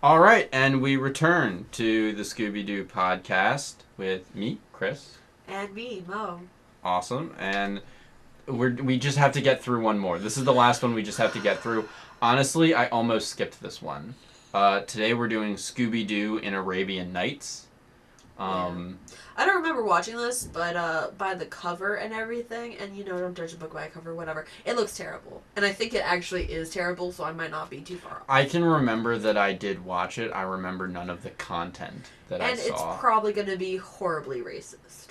All right, and we return to the Scooby Doo podcast with me, Chris. And me, Mo. Awesome, and we just have to get through one more. This is the last one we just have to get through. Honestly, I almost skipped this one. Today we're doing Scooby Doo in Arabian Nights. I don't remember watching this, but by the cover and everything, and don't judge a book by a cover, whatever, it looks terrible. And I think it actually is terrible, so I might not be too far off. I can remember that I did watch it. I remember none of the content that I saw. And it's probably going to be horribly racist.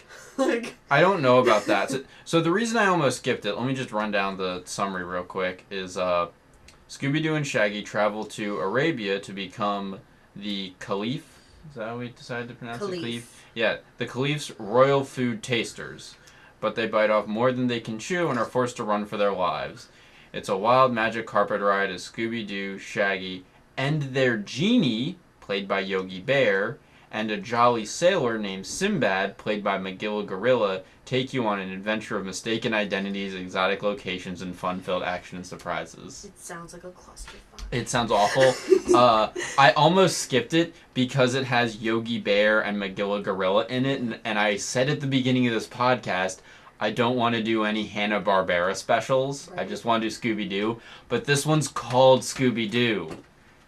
I don't know about that. So the reason I almost skipped it, let me just run down the summary real quick, is Scooby Doo and Shaggy travel to Arabia to become the Caliph. Is that how we decided to pronounce it? Caliph? Yeah, the Caliph's royal food tasters. But they bite off more than they can chew and are forced to run for their lives. It's a wild magic carpet ride as Scooby Doo, Shaggy, and their genie, played by Yogi Bear, and a jolly sailor named Sinbad, played by Magilla Gorilla, take you on an adventure of mistaken identities, exotic locations, and fun-filled action and surprises. It sounds like a clusterfuck. It sounds awful. I almost skipped it because it has Yogi Bear and Magilla Gorilla in it, and I said at the beginning of this podcast, I don't want to do any Hanna-Barbera specials. Right. I just want to do Scooby-Doo. But this one's called Scooby-Doo.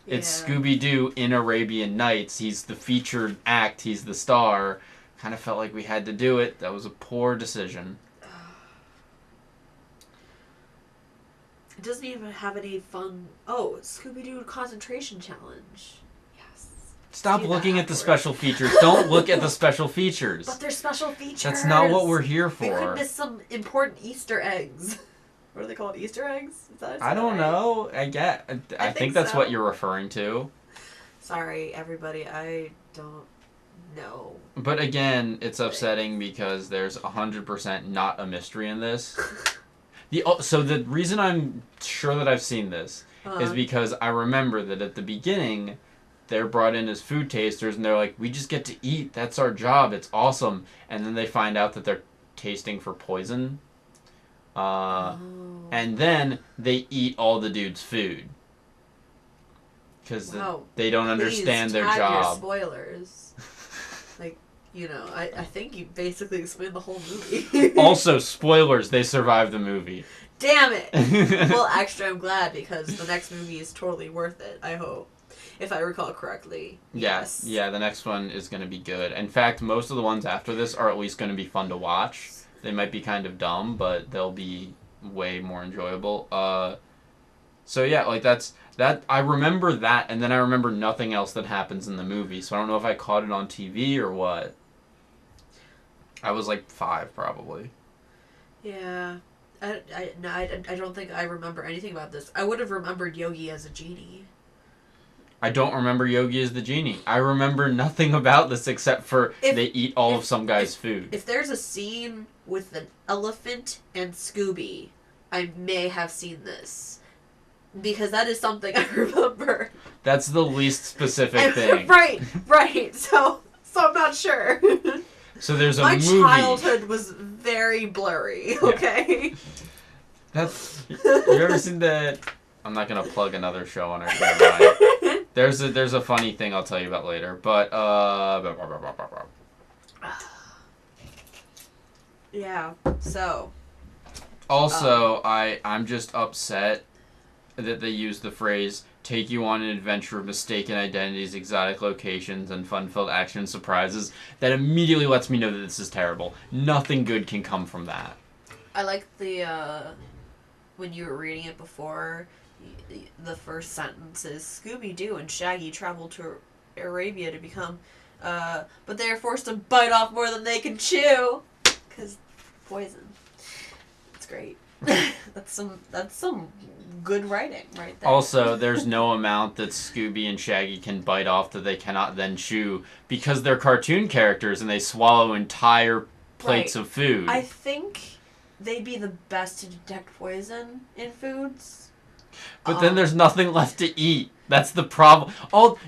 Yeah. It's Scooby-Doo in Arabian Nights. He's the featured act. He's the star. Kind of felt like we had to do it. That was a poor decision. It doesn't even have any fun... Oh, Scooby-Doo Concentration Challenge. Yes. Stop looking at the special features. Don't look at the special features. But they're special features. That's not what we're here for. We could miss some important Easter eggs. What are they called? Easter eggs? I don't know. I think that's what you're referring to. Sorry, everybody. I don't know. But again, it's upsetting because there's 100% not a mystery in this. So the reason I'm sure that I've seen this is because I remember that at the beginning, they're brought in as food tasters, and they're like, we just get to eat. That's our job. It's awesome. And then they find out that they're tasting for poison. And then they eat all the dude's food. Because they don't understand their job. Your spoilers. I think you basically explained the whole movie. Also, spoilers, they survived the movie. Damn it! Well, actually, I'm glad because the next movie is totally worth it, I hope. If I recall correctly. Yes. Yeah, the next one is going to be good. In fact, most of the ones after this are at least going to be fun to watch. They might be kind of dumb, but they'll be way more enjoyable. So yeah, like that. I remember that, and then I remember nothing else that happens in the movie. So I don't know if I caught it on TV or what. I was like 5, probably. Yeah, I don't think I remember anything about this. I would have remembered Yogi as a genie. I don't remember Yogi as the genie. I remember nothing about this except for they eat all of some guy's food. If there's a scene with an elephant and Scooby, I may have seen this. Because that is something I remember. That's the least specific thing. Right. So I'm not sure. So there's a My movie. My childhood was very blurry, okay? Yeah. You ever seen that? I'm not going to plug another show on our show. There's a funny thing I'll tell you about later. But, yeah, so. Also, I'm just upset that they use the phrase, take you on an adventure of mistaken identities, exotic locations, and fun-filled action and surprises. That immediately lets me know that this is terrible. Nothing good can come from that. I like the, when you were reading it before, the first sentence is, Scooby Doo and Shaggy travel to Arabia to become, but they are forced to bite off more than they can chew. Because poison. It's great. That's some good writing right there. Also, there's no amount that Scooby and Shaggy can bite off that they cannot then chew because they're cartoon characters and they swallow entire plates of food. I think they'd be the best to detect poison in foods. But then there's nothing left to eat. That's the problem.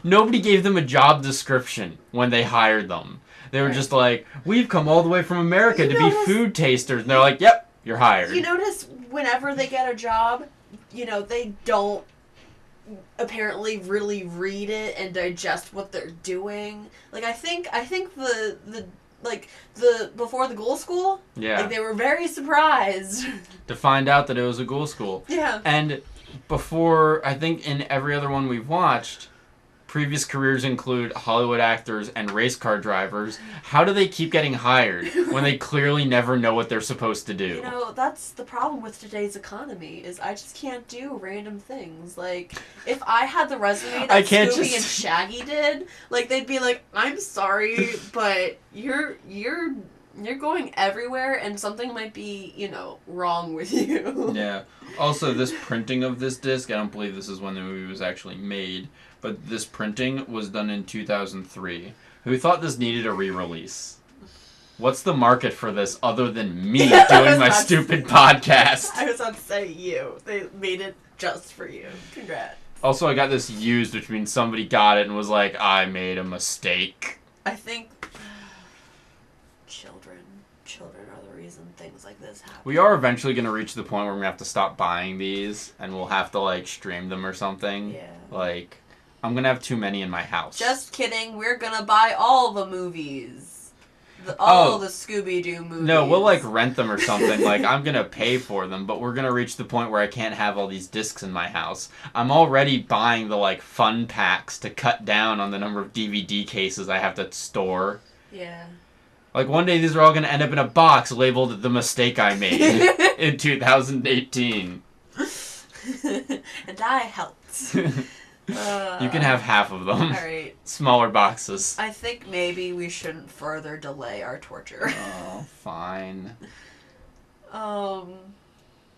Nobody gave them a job description when they hired them. They were just like, we've come all the way from America to be food tasters. And they're like, yep, you're hired. You notice whenever they get a job, they don't apparently really read it and digest what they're doing. Like I think the like the before the ghoul school, Yeah. like they were very surprised To find out that it was a ghoul school. Yeah. And before, I think in every other one we've watched, previous careers include Hollywood actors and race car drivers. How do they keep getting hired when they clearly never know what they're supposed to do? You know, that's the problem with today's economy, is I just can't do random things. Like, if I had the resume that Scooby and Shaggy did, like, they'd be like, I'm sorry, but you're going everywhere and something might be, you know, wrong with you. Yeah. Also, this printing of this disc, I don't believe this is when the movie was actually made, but this printing was done in 2003. Who thought this needed a re-release? What's the market for this other than me doing my stupid podcast? I was about to say you. They made it just for you. Congrats. Also, I got this used, which means somebody got it and was like, I made a mistake. I think children are the reason things like this happen. We are eventually going to reach the point where we're going to have to stop buying these and we'll have to, like, stream them or something. Yeah. Like, I'm going to have too many in my house. Just kidding. We're going to buy all the movies. All the Scooby Doo movies. No, we'll, like, rent them or something. Like, I'm going to pay for them, but we're going to reach the point where I can't have all these discs in my house. I'm already buying the, like, fun packs to cut down on the number of DVD cases I have to store. Yeah. Like, one day these are all going to end up in a box labeled The Mistake I Made in 2018. And I helped. You can have half of them. Alright. Smaller boxes. I think maybe we shouldn't further delay our torture. Oh, fine.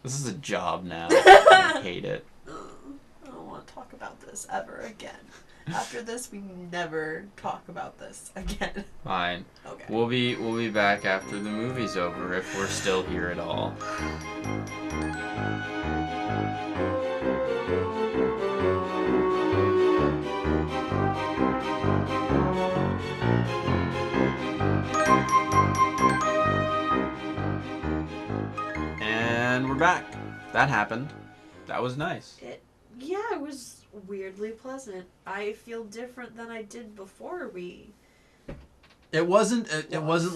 This is a job now. I hate it. I don't want to talk about this ever again. After this, we never talk about this again. Fine. Okay. We'll be back after the movie's over if we're still here at all. And we're back. That happened. That was nice. It was weirdly pleasant. I feel different than I did before we... It wasn't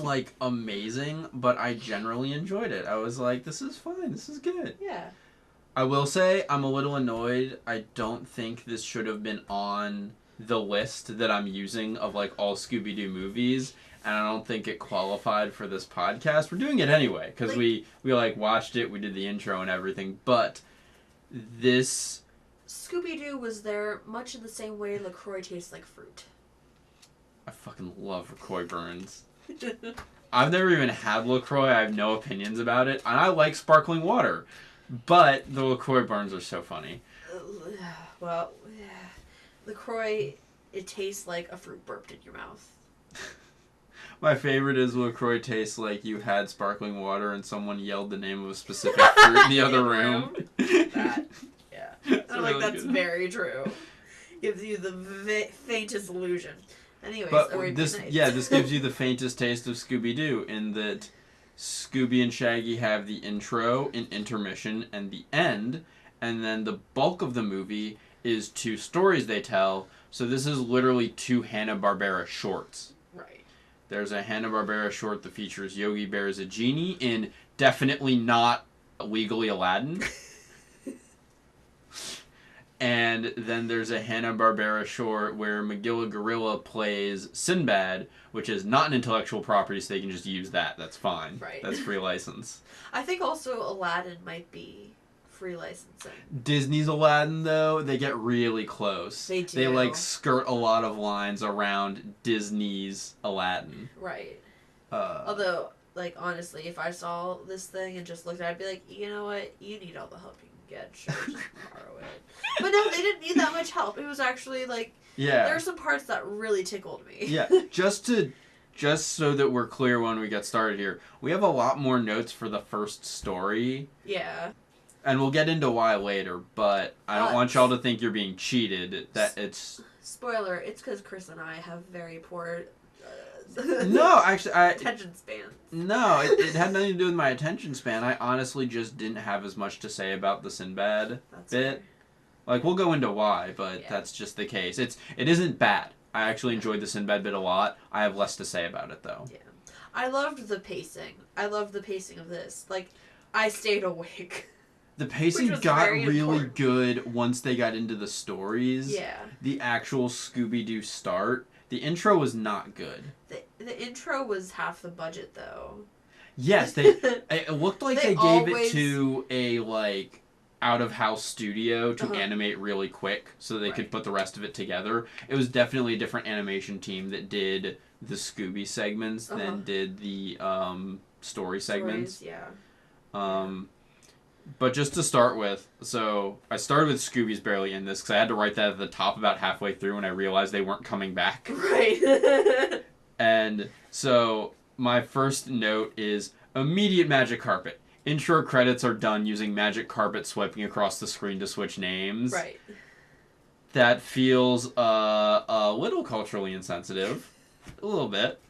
like amazing, but I generally enjoyed it. I was like, this is fine. This is good. Yeah. I will say I'm a little annoyed. I don't think this should have been on the list that I'm using of like all Scooby Doo movies, and I don't think it qualified for this podcast. We're doing it anyway because we like watched it, we did the intro and everything, but this Scooby Doo was there much in the same way LaCroix tastes like fruit. I fucking love LaCroix Burns. I've never even had LaCroix. I have no opinions about it, and I like sparkling water, but the LaCroix Burns are so funny. Well, LaCroix, it tastes like a fruit burped in your mouth. My favorite is LaCroix tastes like you had sparkling water and someone yelled the name of a specific fruit in the other room. That, yeah. I really like that's good. Very true. Gives you the faintest illusion. Anyways, But this gives you the faintest taste of Scooby Doo in that Scooby and Shaggy have the intro, an intermission, and the end, and then the bulk of the movie is 2 stories they tell. So this is literally 2 Hanna-Barbera shorts. Right. There's a Hanna-Barbera short that features Yogi Bear as a genie in definitely not Legally Aladdin. And then there's a Hanna-Barbera short where Magilla Gorilla plays Sinbad, which is not an intellectual property, so they can just use that. That's fine. Right. That's free license. I think also Aladdin might be free licensing. Disney's Aladdin, though, they get really close. They do. They, like, skirt a lot of lines around Disney's Aladdin. Right. Although, like, honestly, if I saw this thing and just looked at it, I'd be like, you know what? You need all the help you can get. Sure, just borrow it. But no, they didn't need that much help. It was actually, like, there were some parts that really tickled me. Yeah, just so that we're clear when we get started here, we have a lot more notes for the first story. Yeah. And we'll get into why later, but I don't want y'all to think you're being cheated. That it's... Spoiler, it's because Chris and I have very poor... No, actually, attention span. No, it had nothing to do with my attention span. I honestly just didn't have as much to say about the Sinbad bit. Like, we'll go into why, but Yeah. that's just the case. It isn't bad. I actually enjoyed the Sinbad bit a lot. I have less to say about it, though. Yeah. I loved the pacing. I loved the pacing of this. Like, I stayed awake. The pacing was got very really important. good once they got into the stories. Yeah. The actual Scooby Doo start. The intro was not good. The intro was half the budget, though. Yes, it looked like they gave it always- to a, like, out-of-house studio to Uh-huh. animate really quick so they could Right. put the rest of it together. It was definitely a different animation team that did the Scooby segments Uh-huh. than did the story segments. Stories, yeah. But just to start with, so I started with Scooby's barely in this because I had to write that at the top about halfway through when I realized they weren't coming back. Right. And so my first note is immediate magic carpet. Intro credits are done using magic carpet swiping across the screen to switch names. Right. That feels a little culturally insensitive. A little bit.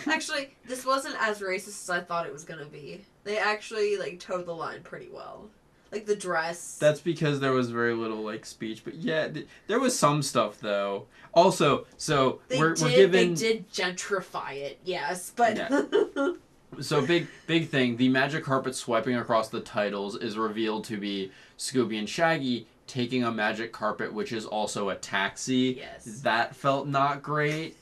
Actually, this wasn't as racist as I thought it was gonna be. They actually, like, towed the line pretty well. Like, the dress. That's because there was very little, like, speech. But yeah, there was some stuff, though. Also, so we're given... They did gentrify it, yes, but... Yeah. So, big thing. The magic carpet swiping across the titles is revealed to be Scooby and Shaggy taking a magic carpet, which is also a taxi. Yes. That felt not great.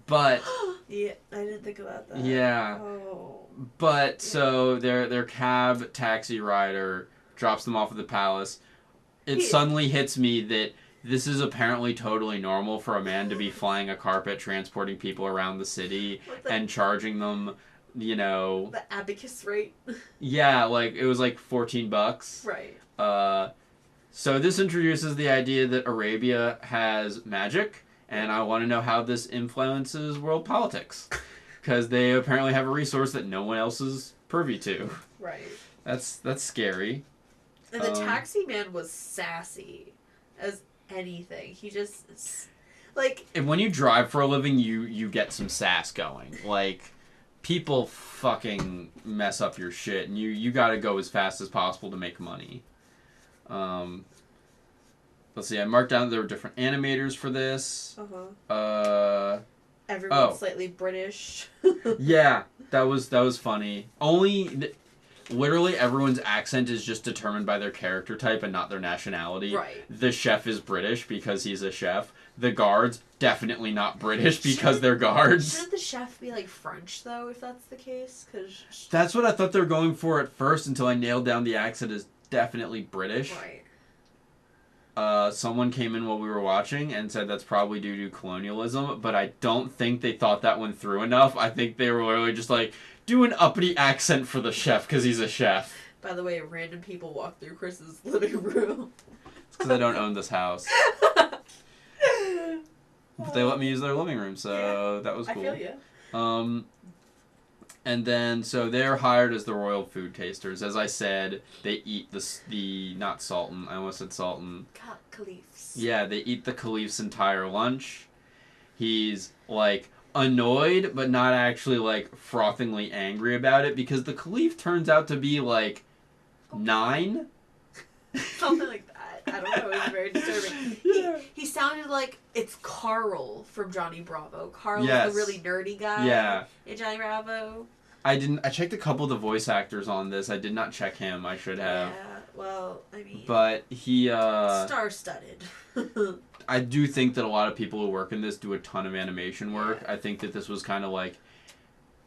But... Yeah, I didn't think about that. Yeah. Oh. But, so, their cab taxi rider drops them off at the palace. It suddenly hits me that this is apparently totally normal for a man to be flying a carpet, transporting people around the city, and charging them, you know... The abacus rate. Yeah, like, it was like $14. Right. So this introduces the idea that Arabia has magic, and I want to know how this influences world politics. Because they apparently have a resource that no one else is privy to. Right. That's scary. And the taxi man was sassy as anything. He just... Like... And when you drive for a living, you get some sass going. Like, people fucking mess up your shit, and you gotta go as fast as possible to make money. Let's see, I marked down that there were different animators for this. Everyone's slightly British. Yeah, that was funny. Literally everyone's accent is just determined by their character type and not their nationality. Right. The chef is British because he's a chef. The guards, definitely not British because they're guards. Shouldn't the chef be, like, French, though, if that's the case? Cause... That's what I thought they were going for at first until I nailed down the accent is definitely British. Right. Someone came in while we were watching and said that's probably due to colonialism, but I don't think they thought that one through enough. I think they were literally just like, do an uppity accent for the chef because he's a chef. By the way, random people walk through Chris's living room. It's because I don't own this house. But they let me use their living room, so that was cool. I feel you. And then, so they're hired as the royal food tasters. As I said, they eat the not Sultan, I almost said Sultan. Caliphs. Yeah, they eat the Caliph's entire lunch. He's, like, annoyed, but not actually, like, frothingly angry about it, because the Caliph turns out to be, like, 9? Something like that. I don't know, it was very disturbing. Yeah. He sounded like it's Carl from Johnny Bravo. Carl is Yes. the really nerdy guy Yeah. in Johnny Bravo. I checked a couple of the voice actors on this. I did not check him. I should have. Yeah, well, I mean... But he, Star-studded. I do think that a lot of people who work in this do a ton of animation work. Yeah. I think that this was kind of like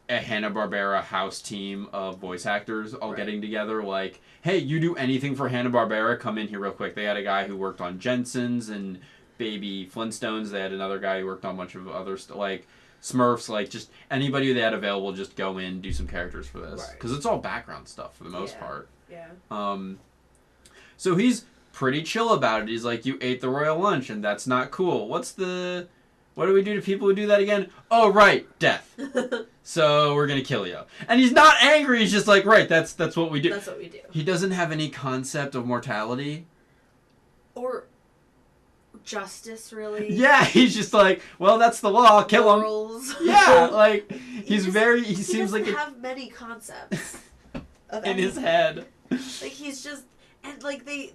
a Hanna-Barbera house team of voice actors all getting together. Like, hey, you do anything for Hanna-Barbera? Come in here real quick. They had a guy who worked on Jensens and Baby Flintstones. They had another guy who worked on a bunch of other stuff, like Smurfs. Like, just anybody they had available, just go in, do some characters for this. Because it's all background stuff for the most part. Yeah. So he's pretty chill about it. He's like, you ate the royal lunch, and that's not cool. What do we do to people who do that again? Oh, right, death. So we're gonna kill you. And he's not angry. He's just like, right, that's what we do. That's what we do. He doesn't have any concept of mortality. Or justice, really. Yeah, he's just like, well, that's the law. Kill Morals. him. Yeah, like he seems like have many concepts of in his anything. head. Like he's just, and like they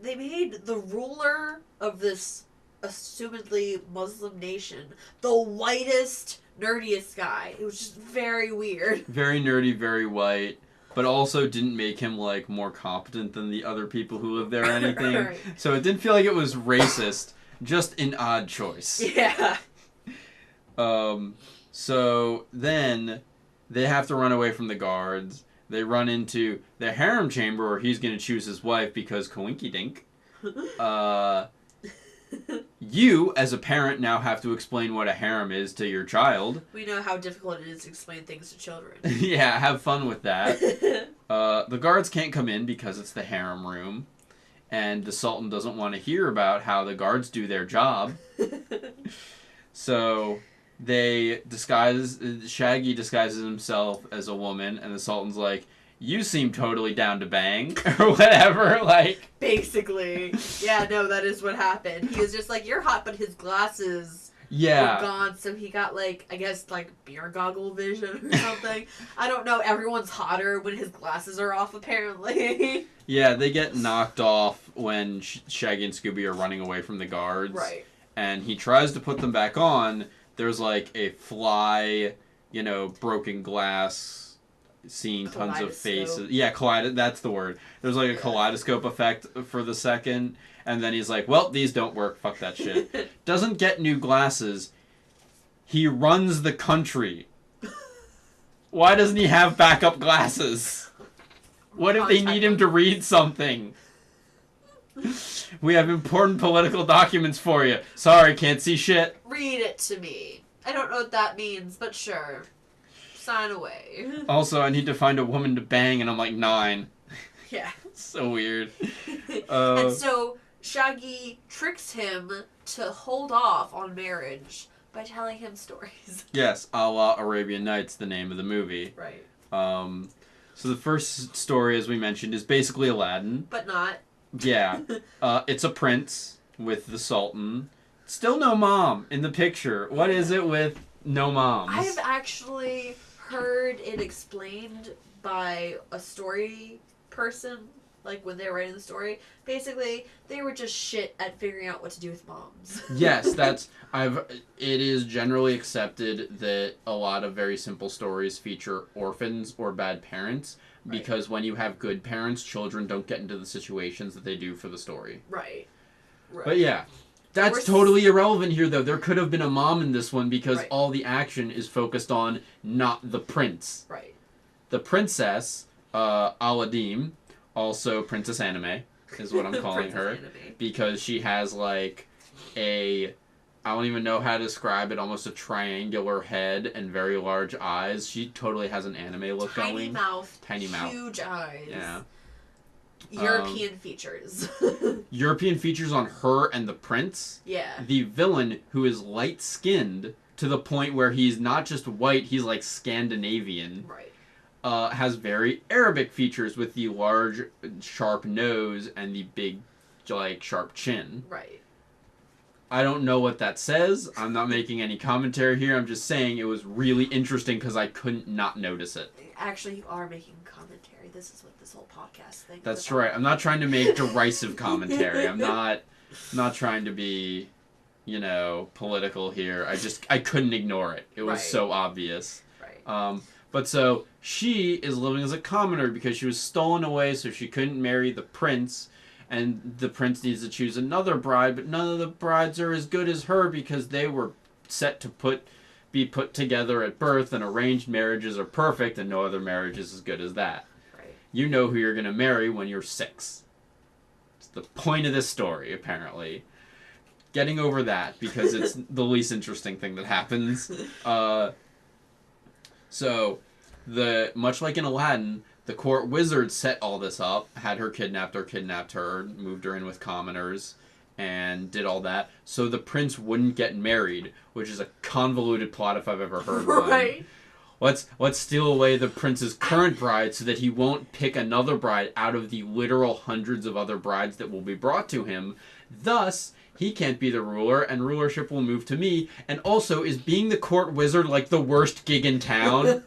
made the ruler of this assumedly Muslim nation the whitest, nerdiest guy. It was just very weird. Very nerdy, very white, but also didn't make him like more competent than the other people who live there or anything. Right. So it didn't feel like it was racist, just an odd choice. Yeah. So then they have to run away from the guards. They run into the harem chamber where he's going to choose his wife because coinky dink. You, as a parent, now have to explain what a harem is to your child. We know how difficult it is to explain things to children. Yeah, have fun with that. The guards can't come in because it's the harem room. And the Sultan doesn't want to hear about how the guards do their job. So Shaggy disguises himself as a woman, and the Sultan's like, you seem totally down to bang, or whatever, like. Basically. Yeah, no, that is what happened. He was just like, you're hot, but his glasses were gone, so he got, like, I guess, like, beer goggle vision or something. I don't know, everyone's hotter when his glasses are off, apparently. Yeah, they get knocked off when Shaggy and Scooby are running away from the guards. Right. And he tries to put them back on. There's, like, a fly, broken glass, seeing tons of faces. Yeah, that's the word. There's like a kaleidoscope effect for the second, and then he's like, well, these don't work, fuck that shit. Doesn't get new glasses. He runs the country. Why doesn't he have backup glasses? What if they need him to read something? We have important political documents for you. Sorry, can't see shit. Read it to me. I don't know what that means, but sure. Sign away. Also, I need to find a woman to bang, and I'm like 9. Yeah. So weird. And so Shaggy tricks him to hold off on marriage by telling him stories. Yes, a la Arabian Nights, the name of the movie. Right. So the first story, as we mentioned, is basically Aladdin. But not. Yeah. It's a prince with the Sultan. Still no mom in the picture. What is it with no moms? I have actually heard it explained by a story person, like when they were writing the story. Basically, they were just shit at figuring out what to do with moms. Yes, it is generally accepted that a lot of very simple stories feature orphans or bad parents, because when you have good parents, children don't get into the situations that they do for the story. Right. But yeah. That's totally irrelevant here, though. There could have been a mom in this one because all the action is focused on not the prince. Right. The princess, Aladdin, also Princess Anime, is what I'm calling her. Anime. Because she has, like, I don't even know how to describe it, almost a triangular head and very large eyes. She totally has an anime look going. Tiny mouth. Huge eyes. Yeah. European features. European features on her and the prince. Yeah. The villain, who is light-skinned to the point where he's not just white, he's like Scandinavian. Right. Has very Arabic features with the large, sharp nose and the big, like, sharp chin. Right. I don't know what that says. I'm not making any commentary here. I'm just saying it was really interesting because I couldn't not notice it. Actually, you are making commentary. This is what this whole podcast thing is. That's right. I'm not trying to make derisive commentary. I'm not trying to be, political here. I couldn't ignore it. It was so obvious. Right. But so she is living as a commoner because she was stolen away, so she couldn't marry the prince. And the prince needs to choose another bride, but none of the brides are as good as her because they were set to be put together at birth, and arranged marriages are perfect, and no other marriage is as good as that. Right. You know who you're going to marry when you're 6. It's the point of this story, apparently. Getting over that, because it's the least interesting thing that happens. So, much like in Aladdin, the court wizard set all this up, had her kidnapped or kidnapped her, moved her in with commoners, and did all that, so the prince wouldn't get married, which is a convoluted plot if I've ever heard one. Right. Let's steal away the prince's current bride so that he won't pick another bride out of the literal hundreds of other brides that will be brought to him. Thus, he can't be the ruler, and rulership will move to me, and also, is being the court wizard like the worst gig in town?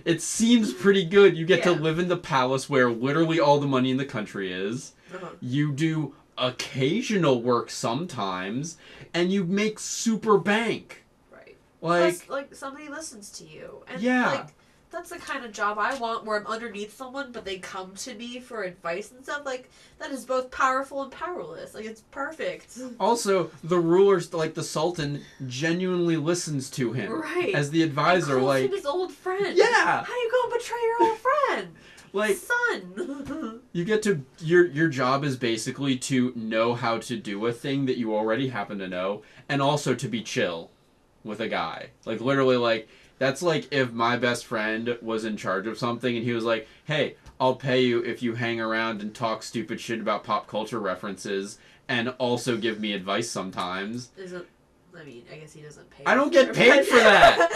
It seems pretty good. You get to Yeah. live in the palace where literally all the money in the country is. Uh-huh. You do occasional work sometimes, and you make super bank. Right. Like, Plus, like, somebody listens to you. And, yeah. like, that's the kind of job I want where I'm underneath someone, but they come to me for advice and stuff. Like, that is both powerful and powerless. Like, it's perfect. Also, the rulers, like the Sultan, genuinely listens to him Right. as the advisor. He calls like, him his old friend. yeah. How you gonna betray your old friend? Like, son. you get to your job is basically to know how to do a thing that you already happen to know, and also to be chill with a guy. Like, literally, like, that's like if my best friend was in charge of something and he was like, hey, I'll pay you if you hang around and talk stupid shit about pop culture references and also give me advice sometimes. I mean, I guess he doesn't pay. I don't get paid for that.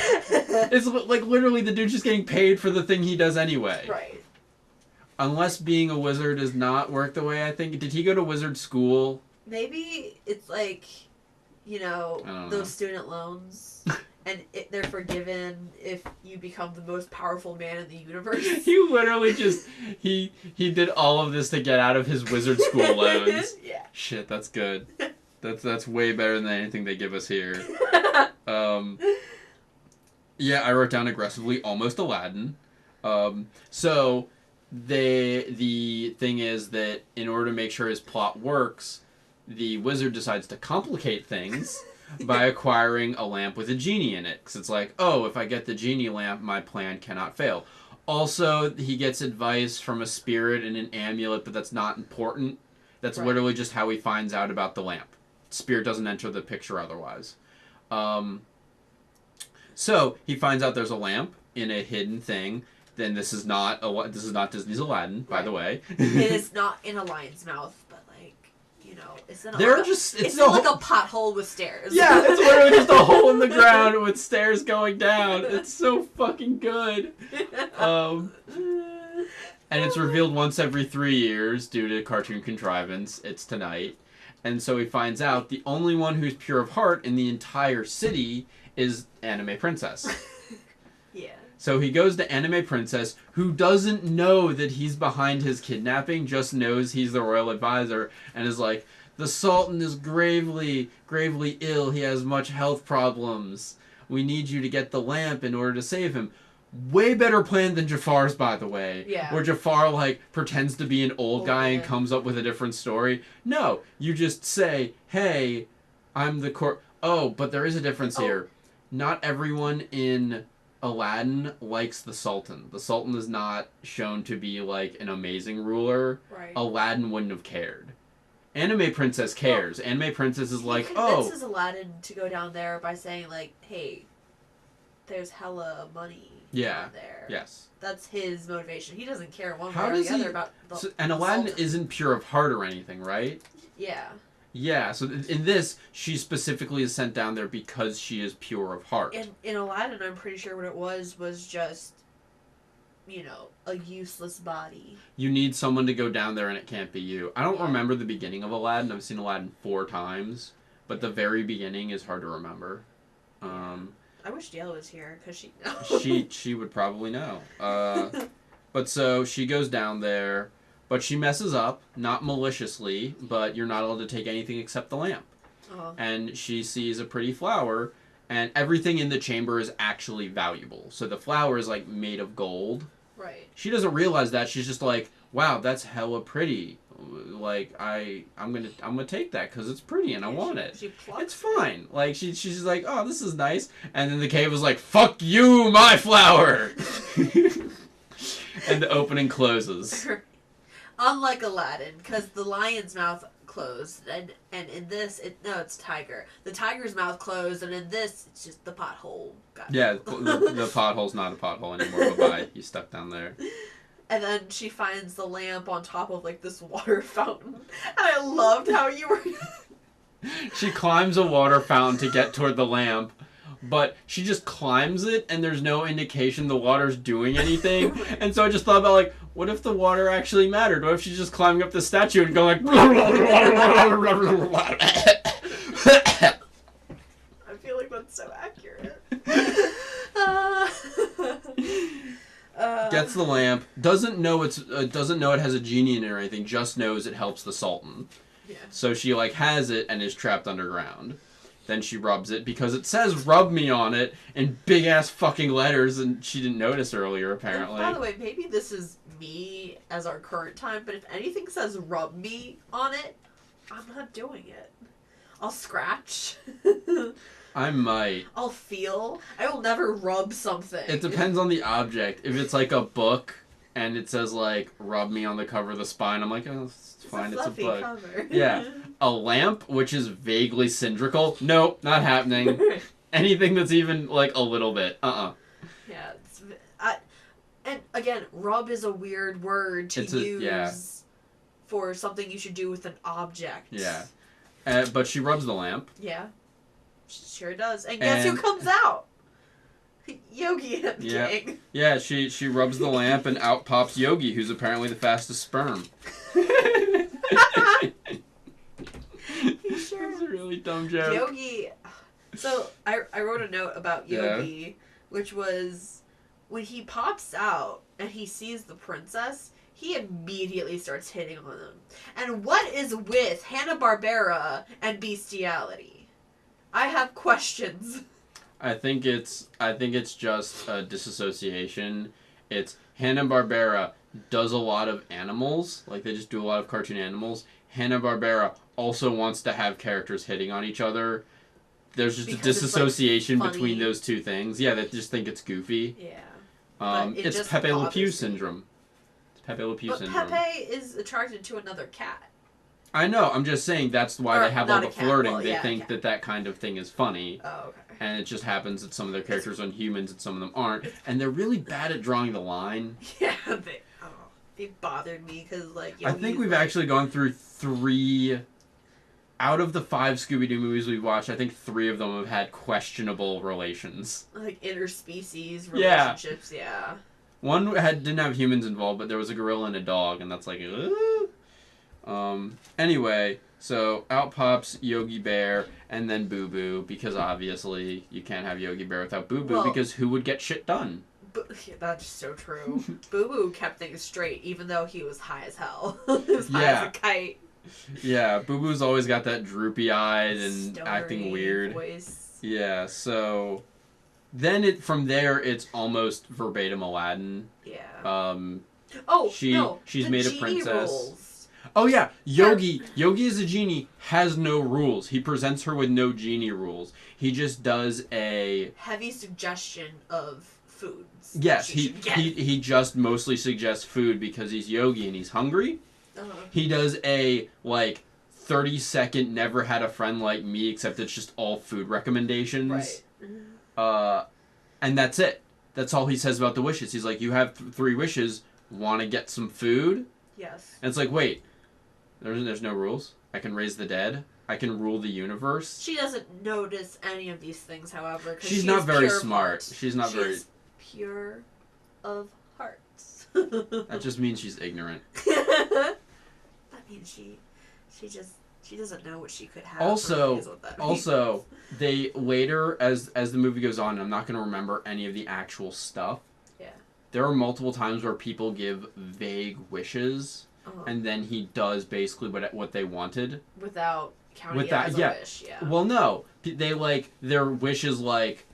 It's like literally the dude's just getting paid for the thing he does anyway. Right. Unless being a wizard does not work the way I think. Did he go to wizard school? Maybe it's like, I don't know. those student loans. And they're forgiven if you become the most powerful man in the universe. He literally just he did all of this to get out of his wizard school loans. Yeah. Shit, that's good. That's way better than anything they give us here. Yeah, I wrote down aggressively almost Aladdin. So the thing is that in order to make sure his plot works, the wizard decides to complicate things by acquiring a lamp with a genie in it. Because it's like, oh, if I get the genie lamp, my plan cannot fail. Also, he gets advice from a spirit and an amulet, but that's not important. That's Right. literally just how he finds out about the lamp. Spirit doesn't enter the picture otherwise. So he finds out there's a lamp in a hidden thing. Then this is not Disney's Aladdin, by the way. It is not in a lion's mouth, but like, it's in it's like a pothole with stairs. Yeah, it's literally just a hole in the ground with stairs going down. It's so fucking good. And it's revealed once every 3 years due to cartoon contrivance. It's tonight. And so he finds out the only one who's pure of heart in the entire city is Anime Princess. Yeah. So he goes to Anime Princess, who doesn't know that he's behind his kidnapping, just knows he's the royal advisor, and is like, the Sultan is gravely ill. He has much health problems. We need you to get the lamp in order to save him. Way better plan than Jafar's, by the way. Yeah. Where Jafar, pretends to be an old guy and man. comes up with a different story. No, you just say, hey, I'm the court. Oh, but there is a difference here. Not everyone in Aladdin likes the Sultan. The Sultan is not shown to be, an amazing ruler. Right. Aladdin wouldn't have cared. Anime Princess cares. Anime Princess is like, he oh... convinces Aladdin to go down there by saying, hey, there's hella money down there. Yes. That's his motivation. He doesn't care one How way or does the he... other about the and Aladdin Sultan. isn't pure of heart or anything, right? Yeah. Yeah, so in this, she specifically is sent down there because she is pure of heart. In Aladdin, I'm pretty sure what it was just, a useless body. You need someone to go down there and it can't be you. I don't remember the beginning of Aladdin. I've seen Aladdin 4 times, but the very beginning is hard to remember. I wish Dale was here, because she she would probably know. But so she goes down there, but she messes up, not maliciously, but you're not allowed to take anything except the lamp. Uh-huh. And she sees a pretty flower, and everything in the chamber is actually valuable. So the flower is made of gold. Right. She doesn't realize that. She's just like, wow, that's hella pretty. I'm gonna take that because it's pretty and I want it. She plucks It's fine. She's like, oh, this is nice. And then the cave was like, fuck you, my flower. And the opening closes. Unlike Aladdin, because the lion's mouth closed, and in this, it's tiger. The tiger's mouth closed, and in this, it's just the pothole. Yeah, the pothole's not a pothole anymore. Bye-bye. You stuck down there. And then she finds the lamp on top of this water fountain. And I loved how you were... She climbs a water fountain to get toward the lamp, but she just climbs it and there's no indication the water's doing anything. And so I just thought about what if the water actually mattered? What if she's just climbing up the statue and going I feel like that's so accurate. gets the lamp. Doesn't know it has a genie in it or anything. Just knows it helps the Sultan. Yeah. So she like has it and is trapped underground. Then she rubs it because it says "rub me" on it in big ass fucking letters, and she didn't notice earlier apparently. And by the way, maybe this is me as our current time, but if anything says "rub me" on it, I'm not doing it. I'll scratch. I might. I'll feel. I will never rub something. It depends on the object. If it's like a book and it says like "rub me" on the cover of the spine, I'm like, oh, it's fine. It's a book. Cover. Yeah. A lamp, which is vaguely cylindrical. Nope, not happening. Anything that's even like a little bit. Yeah. And again, rub is a weird word to use for something you should do with an object. Yeah. But she rubs the lamp. Yeah. She sure does. And guess who comes out? Yogi and King. Yeah, she rubs the lamp and out pops Yogi, who's apparently the fastest sperm. Sure. That's a really dumb joke. Yogi. So I wrote a note about Yogi, which was when he pops out and he sees the princess, he immediately starts hitting on them. And what is with Hanna-Barbera and bestiality? I have questions. I think it's just a disassociation. It's Hanna-Barbera does a lot of animals, like they just do a lot of cartoon animals. Hanna-Barbera also wants to have characters hitting on each other. There's just a disassociation between those two things. Yeah, they just think it's goofy. Yeah. It's Pepe Le Pew syndrome. It's Pepe Le Pew syndrome. But Pepe is attracted to another cat. I know. I'm just saying that's why they have all the flirting. Well, they think that kind of thing is funny. Oh, okay. And it just happens that some of their characters are humans and some of them aren't. And they're really bad at drawing the line. Yeah, they bothered me because, like, I think we've actually gone through 3... Out of the 5 Scooby Doo movies we've watched, I think 3 of them have had questionable relations. Like interspecies relationships, yeah. One didn't have humans involved, but there was a gorilla and a dog, and that's like, Anyway, so out pops Yogi Bear and then Boo Boo, because obviously you can't have Yogi Bear without Boo Boo, because who would get shit done? That's so true. Boo Boo kept things straight, even though he was high as hell. He was high as a kite. Yeah, Boo Boo's always got that droopy-eyed and acting weird. Voice. Yeah, so then from there it's almost verbatim Aladdin. Yeah. She's made a princess. Rules. Oh yeah, Yogi as a genie has no rules. He presents her with no genie rules. He just does a heavy suggestion of foods. Yes, he just mostly suggests food because he's Yogi and he's hungry. He does a, 30-second never had a friend like me, except it's just all food recommendations. Right. And that's it. That's all he says about the wishes. He's like, you have 3 wishes. Want to get some food? Yes. And it's like, wait. There's no rules? I can raise the dead? I can rule the universe? She doesn't notice any of these things, however. She's not very smart. She's not very... She's pure of heart. That just means she's ignorant. I mean, she doesn't know what she could have. Also, they later, as the movie goes on, and I'm not going to remember any of the actual stuff. Yeah. There are multiple times where people give vague wishes, and then he does basically what they wanted without counting it as a wish. Yeah. Well, no, they their wish is like,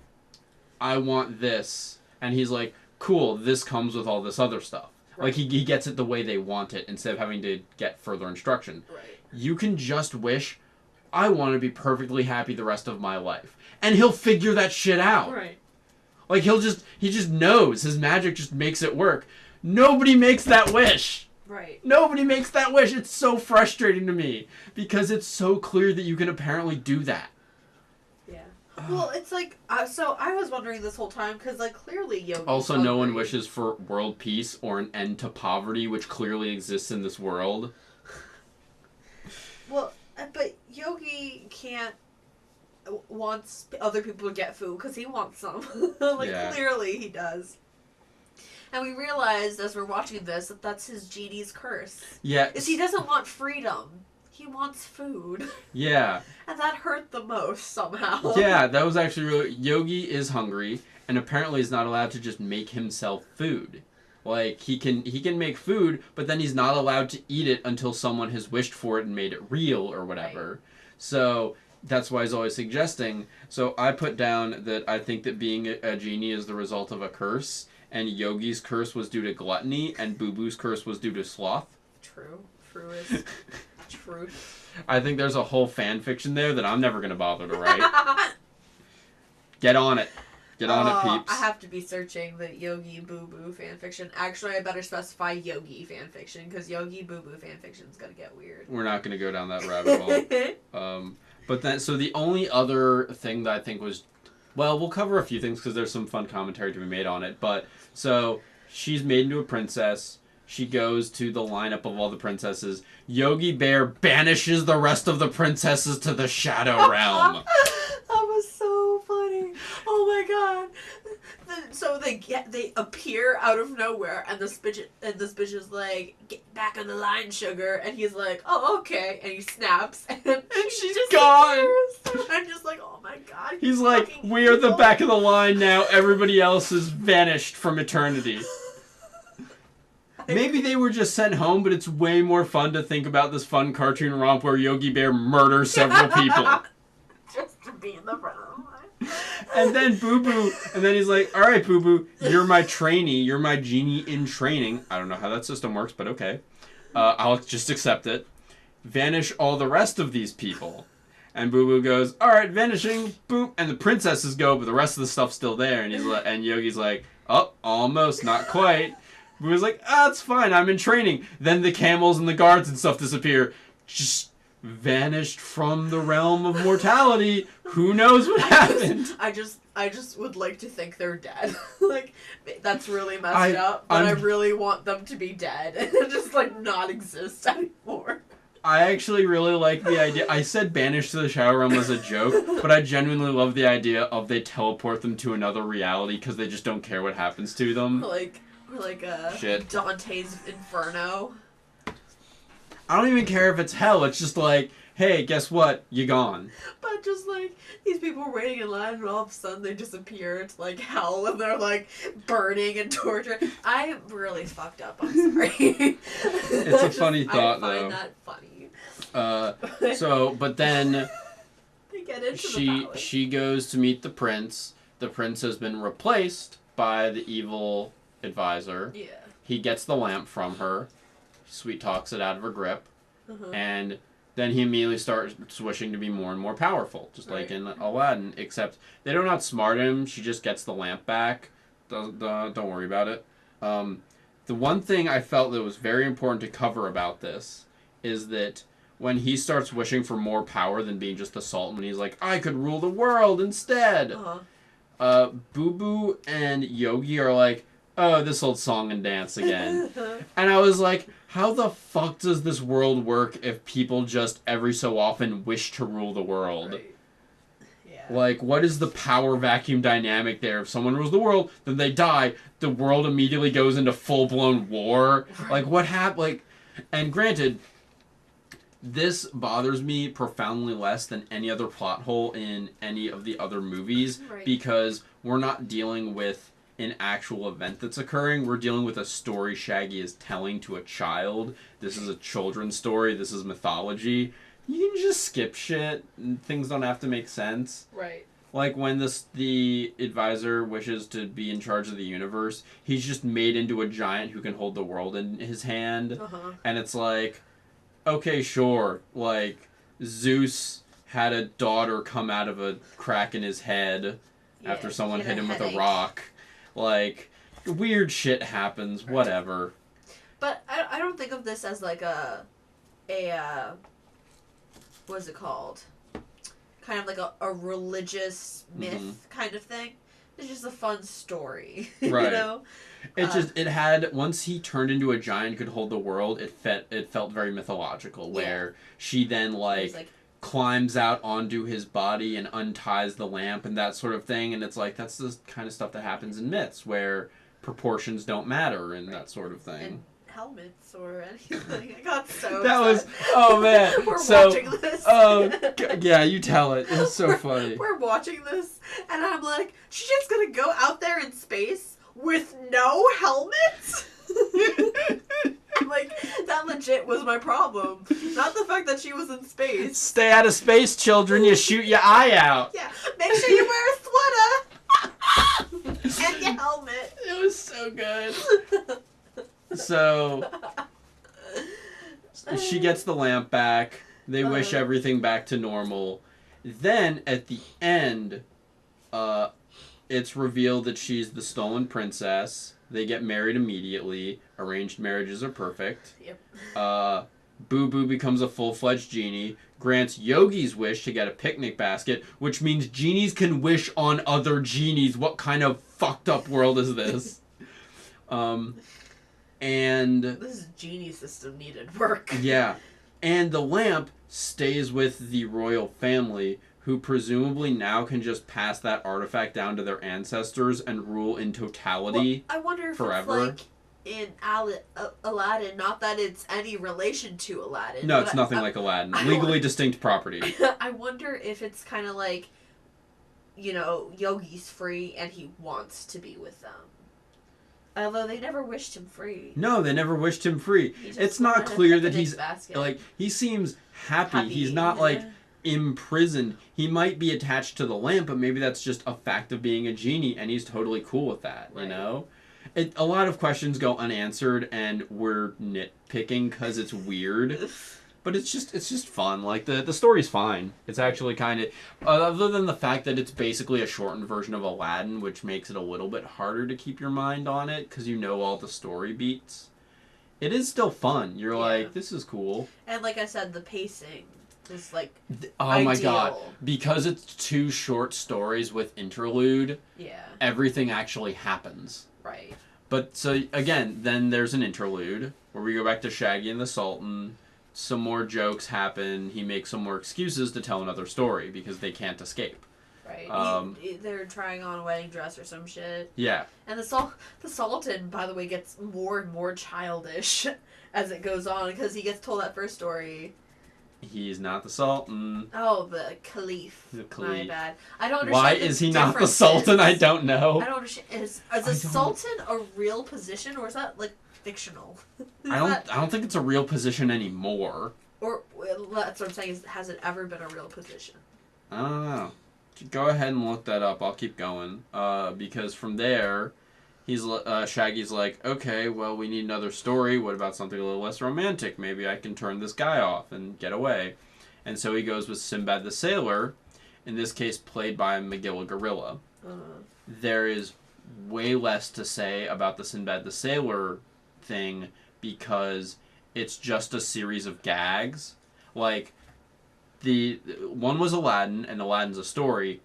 I want this, and he's like, cool, this comes with all this other stuff. Right. Like, he gets it the way they want it instead of having to get further instruction. Right. You can just wish, I want to be perfectly happy the rest of my life. And he'll figure that shit out. Right. Like, he just knows. His magic just makes it work. Nobody makes that wish. Right. Nobody makes that wish. It's so frustrating to me. Because it's so clear that you can apparently do that. Well, it's like, so I was wondering this whole time, because, clearly Yogi's also, hungry. no one wishes for world peace or an end to poverty, which clearly exists in this world. Well, but Yogi wants other people to get food, because he wants some. Clearly he does. And we realized, as we're watching this, that that's his genie's curse. Yeah. Is he doesn't want freedom. He wants food. Yeah. And that hurt the most somehow. Yeah, that was actually really... Yogi is hungry, and apparently is not allowed to just make himself food. Like, he can make food, but then he's not allowed to eat it until someone has wished for it and made it real or whatever. Right. So that's why he's always suggesting. So I put down that I think that being a genie is the result of a curse, and Yogi's curse was due to gluttony, and Boo Boo's curse was due to sloth. True. True is truth. I think there's a whole fan fiction there that I'm never going to bother to write. Get on it. Get on it, peeps. I have to be searching the Yogi Boo Boo fanfiction. Actually, I better specify Yogi fanfiction, because Yogi Boo Boo fanfiction's gonna get weird. We're not going to go down that rabbit hole. But then, so the only other thing that I think was, well, we'll cover a few things because there's some fun commentary to be made on it. But, so, she's made into a princess. She goes to the lineup of all the princesses. Yogi Bear banishes the rest of the princesses to the Shadow Realm. That was so funny. Oh my god. So they appear out of nowhere, and this bitch is like, "Get back on the line, sugar," and he's like, "Oh, okay," and he snaps, and she's just gone. appears. I'm just like, oh my god. He's like, "We are the back of the line now. Everybody else is vanished from eternity." Maybe they were just sent home, but it's way more fun to think about this fun cartoon romp where Yogi Bear murders several people. Just to be in the front of the line. And then Boo Boo, and then he's like, "All right, Boo Boo, you're my trainee, you're my genie in training." I don't know how that system works, but okay. I'll just accept it. Vanish all the rest of these people. And Boo Boo goes, "All right, vanishing, boop." And the princesses go, but the rest of the stuff's still there. And and Yogi's like, "Oh, almost, not quite." Boo Boo's like, "It's fine, I'm in training." Then the camels and the guards and stuff disappear. Just vanished from the realm of mortality. Who knows what happened? I just would like to think they're dead. Like, that's really messed up, but I really want them to be dead and just, like, not exist anymore. I actually really like the idea. I said banished to the Shadow Realm as a joke, but I genuinely love the idea of they teleport them to another reality because they just don't care what happens to them. Or like Shit. Dante's Inferno. I don't even care if it's hell. It's just like, hey, guess what? You're gone. But just like, these people were waiting in line and all of a sudden they disappear. It's like hell and they're like burning and torturing. I'm really fucked up. I'm sorry. It's a funny thought, though. I find that funny. But then they get into the palace. She goes to meet the prince. The prince has been replaced by the evil advisor. Yeah. He gets the lamp from her. Sweet talks it out of her grip. Uh-huh. And then he immediately starts wishing to be more and more powerful, just like in Aladdin. Except they don't outsmart him. She just gets the lamp back. Don't worry about it. The one thing I felt that was very important to cover about this is that when he starts wishing for more power than being just the Sultan, when he's like, "I could rule the world instead," Boo Boo and Yogi are like, "Oh, this old song and dance again." And I was like, how the fuck does this world work if people just every so often wish to rule the world? Right. Yeah. Like, what is the power vacuum dynamic there? If someone rules the world, then they die. The world immediately goes into full-blown war. Like, what happened? Like, and granted, this bothers me profoundly less than any other plot hole in any of the other movies because we're not dealing with an actual event that's occurring. We're dealing with a story Shaggy is telling to a child. This is a children's story. This is mythology. You can just skip shit and things don't have to make sense. Right. Like when the advisor wishes to be in charge of the universe, he's just made into a giant who can hold the world in his hand. And it's like, okay, sure. Like, Zeus had a daughter come out of a crack in his head after someone hit him with a rock. Like, weird shit happens, whatever. But I don't think of this as like a what is it called? Kind of like a religious myth kind of thing. It's just a fun story, right. You know? It had, once he turned into a giant could hold the world, it felt very mythological, where she then like climbs out onto his body and unties the lamp and that sort of thing, and it's like, that's the kind of stuff that happens in myths where proportions don't matter and that sort of thing. And helmets or anything. I got so that upset. was, oh man. We're watching this. Oh, yeah, you tell it. It's so funny. We're watching this and I'm like, she's just gonna go out there in space with no helmet? Like, that legit was my problem. Not the fact that she was in space. Stay out of space, children. You shoot your eye out. Yeah, make sure you wear a sweater. And your helmet. It was so good. So, she gets the lamp back. They wish everything back to normal. Then, at the end, it's revealed that she's the stolen princess. They get married immediately. Arranged marriages are perfect. Yep. Boo Boo becomes a full-fledged genie. Grants Yogi's wish to get a picnic basket, which means genies can wish on other genies. What kind of fucked up world is this? And this genie system needed work. Yeah. And the lamp stays with the royal family, who presumably now can just pass that artifact down to their ancestors and rule in totality. Well, I wonder if forever. It's like in Aladdin, not that it's any relation to Aladdin. No, it's nothing like Aladdin. Legally distinct property. I wonder if it's kind of like, you know, Yogi's free and he wants to be with them. Although they never wished him free. No, they never wished him free. It's not clear that he's like, he seems happy. He's not like imprisoned. He might be attached to the lamp, but maybe that's just a fact of being a genie, and he's totally cool with that. Right. You know, a lot of questions go unanswered, and we're nitpicking because it's weird. But it's just fun. Like, the story's fine. It's actually kind of, other than the fact that it's basically a shortened version of Aladdin, which makes it a little bit harder to keep your mind on it because you know all the story beats. It is still fun. You're like, this is cool. And like I said, the pacing is like oh my god. Because it's 2 short stories with interlude, everything actually happens. Right. But so, again, then there's an interlude where we go back to Shaggy and the Sultan. Some more jokes happen. He makes some more excuses to tell another story because they can't escape. Right. They're trying on a wedding dress or some shit. Yeah. And the Sultan, by the way, gets more and more childish as it goes on because he gets told that first story. He's not the Sultan. Oh, the Caliph. The Caliph. My bad. I don't understand. Why is he not the Sultan? I don't know. I don't understand. Is a Sultan a real position or is that like fictional? I don't think it's a real position anymore. Or that's what I'm saying. Has it ever been a real position? I don't know. Go ahead and look that up. I'll keep going. Because from there, Shaggy's like, okay, well, we need another story. What about something a little less romantic? Maybe I can turn this guy off and get away. And so he goes with Sinbad the Sailor, in this case played by Magilla Gorilla. There is way less to say about the Sinbad the Sailor thing because it's just a series of gags. Like, the one was Aladdin, and Aladdin's a story.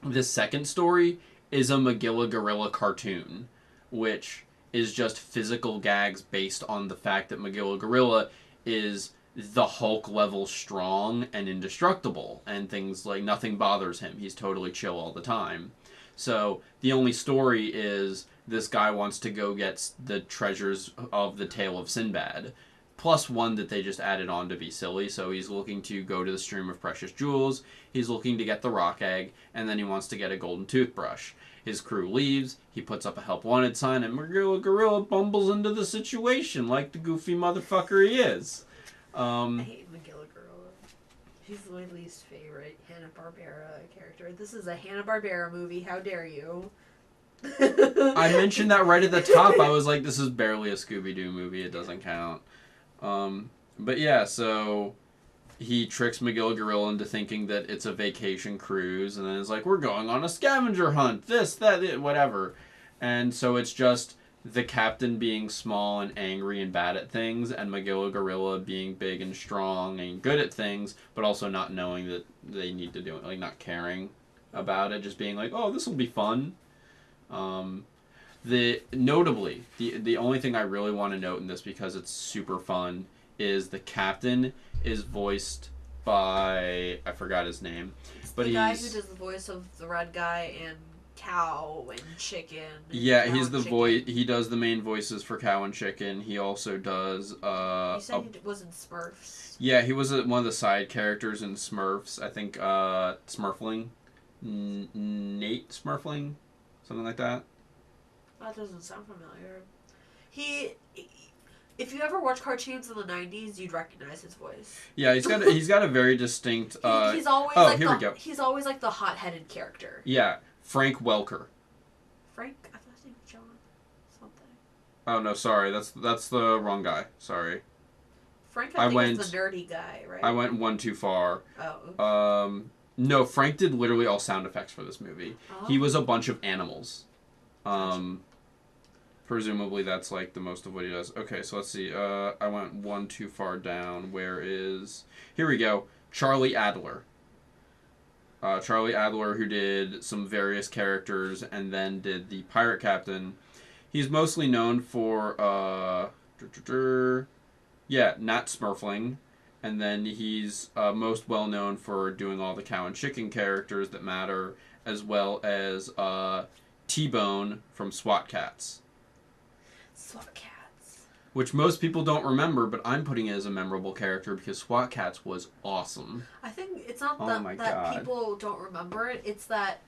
The second story is a Magilla Gorilla cartoon, which is just physical gags based on the fact that Magilla Gorilla is the Hulk level strong and indestructible, and things like nothing bothers him. He's totally chill all the time. So the only story is this guy wants to go get the treasures of the Tale of Sinbad, plus one that they just added on to be silly. So he's looking to go to the Stream of Precious Jewels, he's looking to get the rock egg, and then he wants to get a golden toothbrush. His crew leaves, he puts up a help wanted sign, and Magilla Gorilla bumbles into the situation like the goofy motherfucker he is. I hate Magilla Gorilla. She's my least favorite Hanna-Barbera character. This is a Hanna-Barbera movie, how dare you? I mentioned that right at the top. I was like, this is barely a Scooby Doo movie, it doesn't count. But yeah, so he tricks Magilla Gorilla into thinking that it's a vacation cruise, and then it's like, we're going on a scavenger hunt, this, that, whatever. And so it's just the captain being small and angry and bad at things, and Magilla Gorilla being big and strong and good at things, but also not knowing that they need to do it, like not caring about it, just being like, oh, this will be fun. Notably, the only thing I really want to note in this, because it's super fun, is the captain is voiced by, I forgot his name, but the guy who does the voice of the red guy and Cow and Chicken. Yeah, he's the voice. He does the main voices for Cow and Chicken. He also does. You said he was in Smurfs. Yeah, he was one of the side characters in Smurfs. I think Smurfling, Nate Smurfling, something like that. That doesn't sound familiar. He, if you ever watch cartoons in the '90s, you'd recognize his voice. Yeah, he's got a very distinct. He's always here we go. He's always like the hot-headed character. Yeah, Frank Welker. Frank, I thought his name was John. Something. Oh no, sorry, that's the wrong guy. Sorry. Frank, I think was the nerdy guy, right? I went one too far. Oh. Oops. No, Frank did literally all sound effects for this movie. Oh. He was a bunch of animals. Presumably that's like the most of what he does. Okay, so let's see. I went one too far down. Here we go. Charlie Adler. Charlie Adler, who did some various characters and then did the Pirate Captain. He's mostly known for Nat Smurfling. And then he's most well known for doing all the cow and chicken characters that matter, as well as T-Bone from SWAT Cats. SWAT Cats. Which most people don't remember, but I'm putting it as a memorable character because SWAT Cats was awesome. I think it's not that people don't remember it, it's that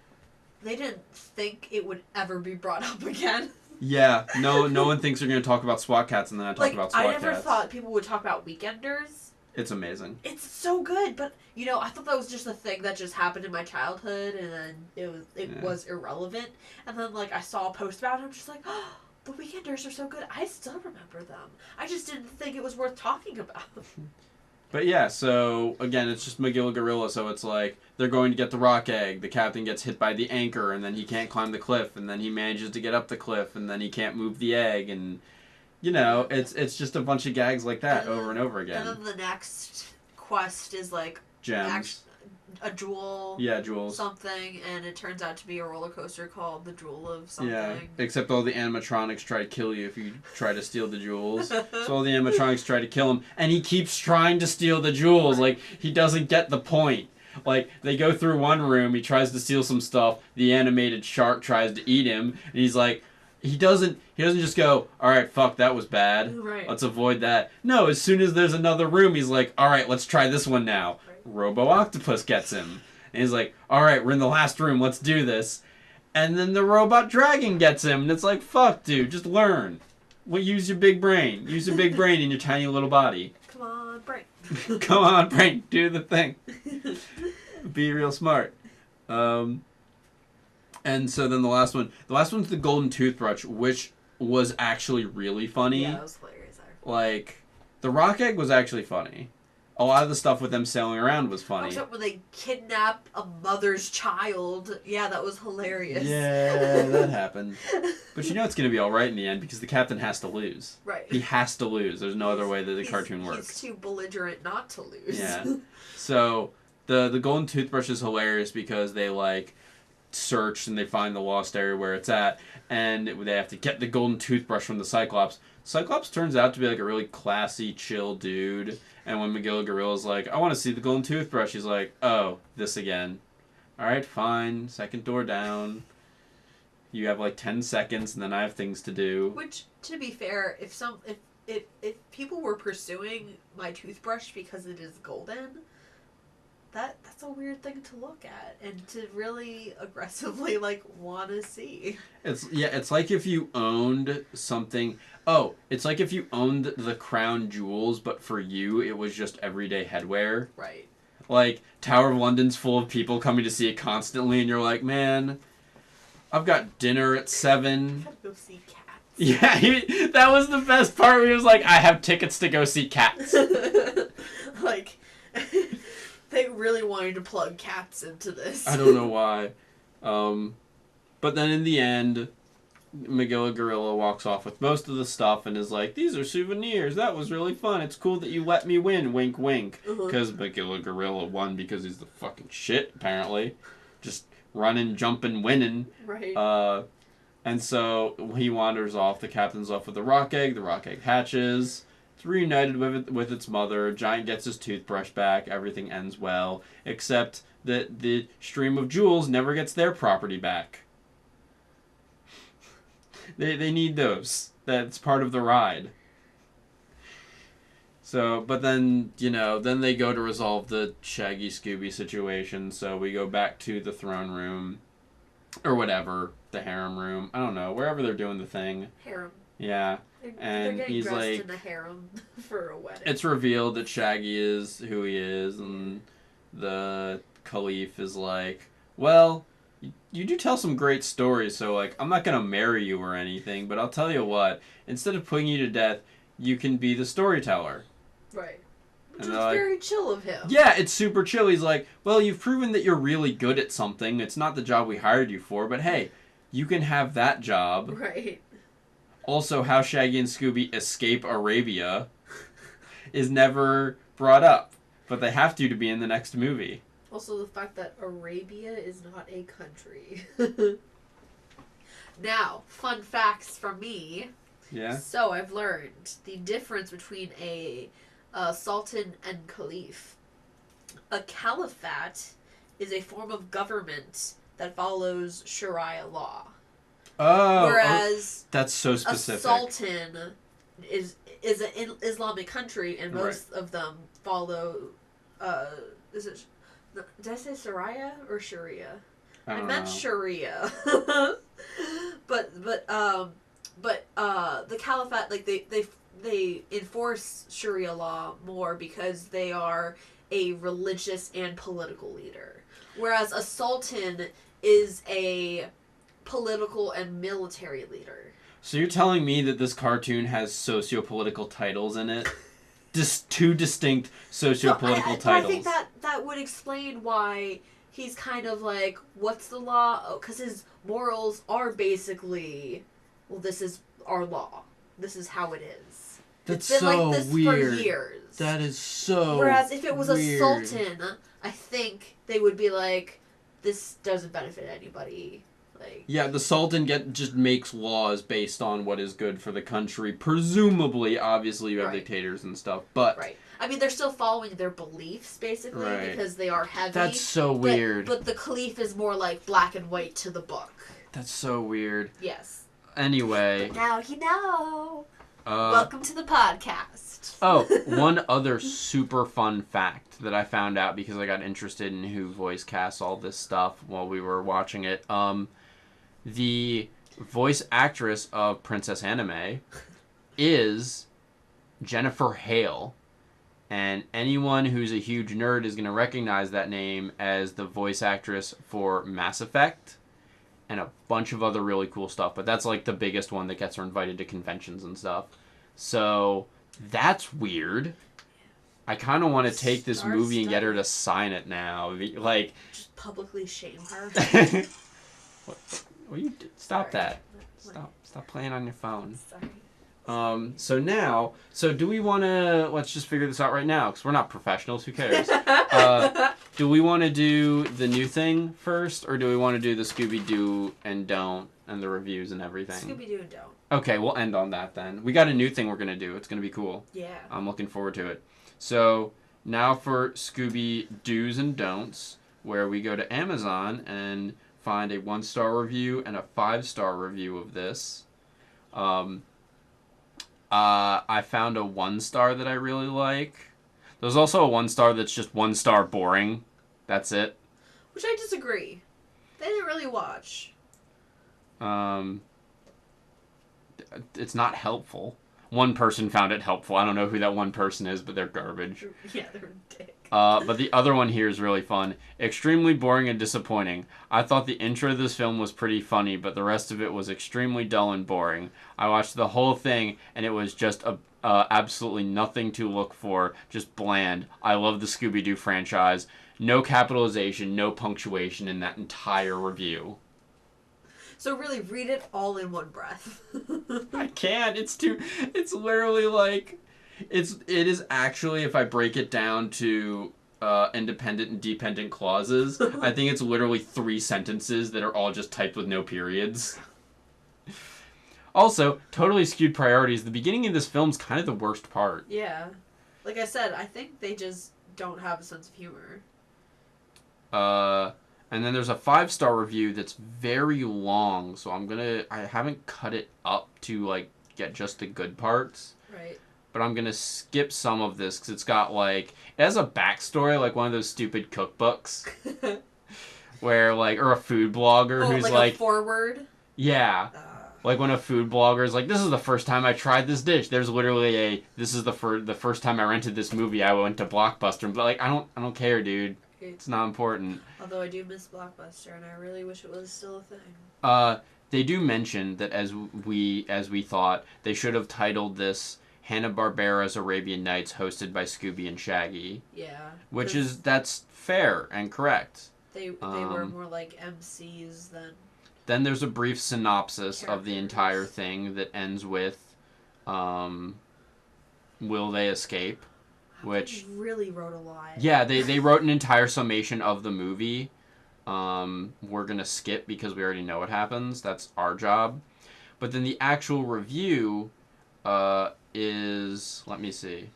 they didn't think it would ever be brought up again. Yeah, no one thinks they're going to talk about SWAT Cats and then I talk about SWAT Cats. I never thought people would talk about Weekenders. It's amazing. It's so good, but I thought that was just a thing that just happened in my childhood, and then it was irrelevant. And then I saw a post about it, I'm just like, oh, the Weekenders are so good. I still remember them. I just didn't think it was worth talking about. But yeah, so again, it's just Magilla Gorilla. So it's like they're going to get the rock egg. The captain gets hit by the anchor, and then he can't climb the cliff, and then he manages to get up the cliff, and then he can't move the egg, and. It's just a bunch of gags like that over and over again. And then the next quest is gems. A jewel. Yeah, jewels. Something, and it turns out to be a roller coaster called the Jewel of something. Yeah, except all the animatronics try to kill you if you try to steal the jewels. So all the animatronics try to kill him, and he keeps trying to steal the jewels. He doesn't get the point. They go through one room, he tries to steal some stuff, the animated shark tries to eat him, and he's like... He doesn't just go, all right, fuck, that was bad. Right. Let's avoid that. No, as soon as there's another room, he's like, all right, let's try this one now. Right. Robo-Octopus gets him. And he's like, all right, we're in the last room, let's do this. And then the Robot Dragon gets him, and it's like, fuck, dude, just learn. Use your big brain. Use your big brain in your tiny little body. Come on, brain. Come on, brain, do the thing. Be real smart. And so then the last one's the golden toothbrush, which was actually really funny. Yeah, that was hilarious. The rock egg was actually funny. A lot of the stuff with them sailing around was funny. Except when they kidnap a mother's child. Yeah, that was hilarious. Yeah, that happened. But it's going to be alright in the end because the captain has to lose. Right. He has to lose. There's no other way that the cartoon works. He's too belligerent not to lose. Yeah. So, the golden toothbrush is hilarious because they, search and they find the lost area where it's at, and they have to get the golden toothbrush from the Cyclops. Cyclops turns out to be a really classy, chill dude, and when Magilla Gorilla's like, I want to see the golden toothbrush, he's like, oh, this again. Alright, fine, second door down. You have 10 seconds and then I have things to do. Which, to be fair, if people were pursuing my toothbrush because it is golden, that's a weird thing to look at and to really aggressively want to see. It's like if you owned something. Oh, it's like if you owned the crown jewels, but for you it was just everyday headwear. Right. Tower of London's full of people coming to see it constantly, and you're like, man, I've got dinner at 7. I gotta go see Cats. Yeah, that was the best part. Where he was like, I have tickets to go see Cats. They really wanted to plug Cats into this. I don't know why. But then in the end, Magilla Gorilla walks off with most of the stuff and is like, these are souvenirs. That was really fun. It's cool that you let me win. Wink, wink. Because Magilla Gorilla won because he's the fucking shit, apparently. Just running, jumping, winning. Right. And so he wanders off. The captain's off with the rock egg. The rock egg hatches. Reunited with its mother. Giant gets his toothbrush back. Everything ends well, except that the stream of jewels never gets their property back. They need those. That's part of the ride. So, but then then they go to resolve the Shaggy Scooby situation. So we go back to the throne room, or whatever, the harem room. I don't know, wherever they're doing the thing. Harem. Yeah. They're And getting he's dressed like, in a harem for a wedding. it's revealed that Shaggy is who he is, and the Caliph is like, well, you do tell some great stories, so like I'm not gonna marry you or anything, but I'll tell you what, instead of putting you to death, you can be the storyteller. Right. Which And was very chill of him. yeah, it's super chill. He's like, well, you've proven that you're really good at something. It's not the job we hired you for, but hey, you can have that job. Right. Also, how Shaggy and Scooby escape Arabia is never brought up, but they have to be in the next movie. Also, the fact that Arabia is not a country. Now, fun facts from me. Yeah? So, I've learned the difference between a sultan and caliph. A caliphate is a form of government that follows Sharia law. Oh, whereas that's so specific. a sultan is an Islamic country, and most of them follow. Is it? Did I say Sharia or Sharia? I meant Sharia. but the caliphate, like they enforce Sharia law more because they are a religious and political leader, whereas a sultan is a political and military leader. So you're telling me that this cartoon has socio-political titles in it? Just two distinct socio-political titles. I think that would explain why he's kind of like, what's the law? Because his morals are basically, well, this is our law. This is how it is. That's it's been so like this weird. for years. That is so Whereas if it was weird. a sultan, I think they would be like, this doesn't benefit anybody. Like, yeah, the Sultan just makes laws based on what is good for the country. Presumably, obviously, you have dictators and stuff, but right. I mean, they're still following their beliefs basically because they are heavy. That's so weird. But the Caliph is more like black and white to the book. That's so weird. Yes. Anyway. But now you know. Welcome to the podcast. Oh, one other super fun fact that I found out because I got interested in who voice casts all this stuff while we were watching it. The voice actress of Princess Anime is Jennifer Hale. And anyone who's a huge nerd is going to recognize that name as the voice actress for Mass Effect and a bunch of other really cool stuff. But that's like the biggest one that gets her invited to conventions and stuff. So that's weird. I kind of want to take this movie and get her to sign it now. Like, just publicly shame her. What you stop that. Stop playing on your phone. Sorry. So do we want to, let's just figure this out right now, because we're not professionals, who cares? Do we want to do the new thing first, or do we want to do the Scooby Doo and Don't, and the reviews and everything? Scooby Doo and Don't. Okay, we'll end on that then. We got a new thing we're going to do. It's going to be cool. Yeah. I'm looking forward to it. So, now for Scooby Doos and Don'ts, where we go to Amazon and find a 1-star review and a 5-star review of this. I found a 1-star that I really like. There's also a 1-star that's just 1-star boring. That's it. Which I disagree. They didn't really watch. It's not helpful. One person found it helpful. I don't know who that one person is, but they're garbage. Yeah, they're a dick. But the other one here is really fun. Extremely boring and disappointing. I thought the intro to this film was pretty funny, but the rest of it was extremely dull and boring. I watched the whole thing, and it was just absolutely nothing to look for. Just bland. I love the Scooby Doo franchise. No capitalization, no punctuation in that entire review. So really, read it all in one breath. I can't. It's literally like... It is actually, if I break it down to independent and dependent clauses, I think it's literally 3 sentences that are all just typed with no periods. Also, totally skewed priorities. The beginning of this film's kind of the worst part. Yeah. Like I said, I think they just don't have a sense of humor. And then there's a 5-star review that's very long, so I haven't cut it up to, like, get just the good parts. Right. But I'm going to skip some of this because it's got, like... It has a backstory, like one of those stupid cookbooks. Where, like... Or a food blogger who's, like... a foreword? Yeah. Like when a food blogger is like, "This is the first time I tried this dish." There's literally "This is the first time I rented this movie. I went to Blockbuster." But like, I don't care, dude. It's not important. Although I do miss Blockbuster, and I really wish it was still a thing. They do mention that as we thought, they should have titled this Hanna-Barbera's Arabian Nights, hosted by Scooby and Shaggy. Yeah. That's fair and correct. They were more like MCs than. Then there's a brief synopsis of the entire thing that ends with, "Will they escape?" Which they really wrote a lot. Yeah, they wrote an entire summation of the movie. We're gonna skip because we already know what happens. That's our job. But then the actual review is, let me see.